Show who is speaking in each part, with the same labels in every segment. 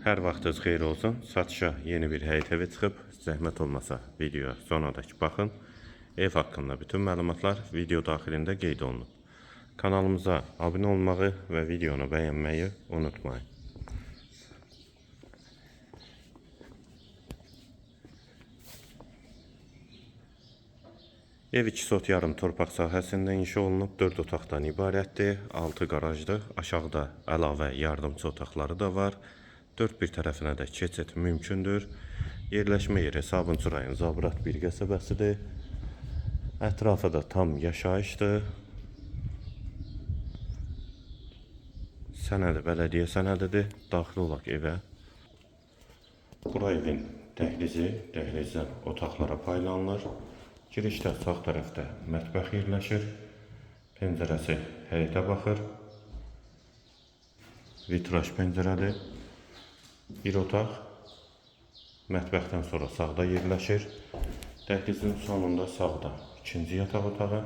Speaker 1: Hər vaxtınız xeyir olsun. Satışa yeni bir həyət evi çıxıb. Zəhmət olmasa videoya sonadək baxın. Ev haqqında bütün məlumatlar video daxilində qeyd olunub. Kanalımıza abunə olmağı və videonu bəyənməyi unutmayın. Ev 2 sot yarım torpaq sahəsində inşa olunub, 4 otaqdan ibarətdir, 6 qarajdır, aşağıda əlavə yardımçı otaqları da var, 4 bir tərəfinə də keçid mümkündür. Yerləşmə yeri Sabunçu rayon Zabrat bir qəsəbəsidir, ətrafı da tam yaşayışdır. Sənədi bələdiyyə sənədidir, daxil olaq evə. Bura evin dəhlizi, dəhlizdən otaqlara paylanılır. Girişdə sağ tərəfdə mətbəx yerləşir, pəncərəsi həyətə baxır, vitraj pəncərədir, bir otaq, mətbəxdən sonra sağda yerləşir, dəhlizin sonunda sağda ikinci yataq otağı,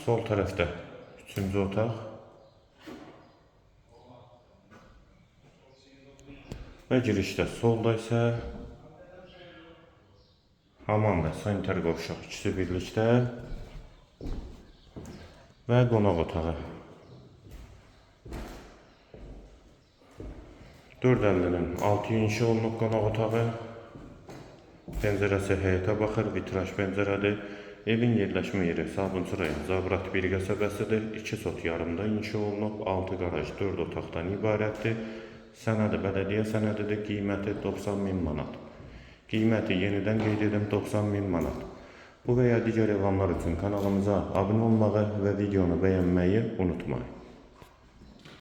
Speaker 1: sol tərəfdə üçüncü otaq və girişdə solda isə hamam və sanitar qovşaq ikisi birlikdə və qonaq otağı. 450-nin 6 inşa olunub qonaq otağı, pəncərəsi həyətə baxır, vitraj pəncərədir. Evin yerləşmə yeri Sabunçu rayon Zabrat bir qəsəbəsidir, 2 sot yarımda inşa olunub, 6 qaraj 4 otaqdan ibarətdir. Sənədi bələdiyyə sənədidir, qiyməti 90.000 manat. Qiyməti yenidən qeyd edim 90.000 manat. Bu və ya digər elanlar üçün kanalımıza abunə olmağı və videonu bəyənməyi unutmayın.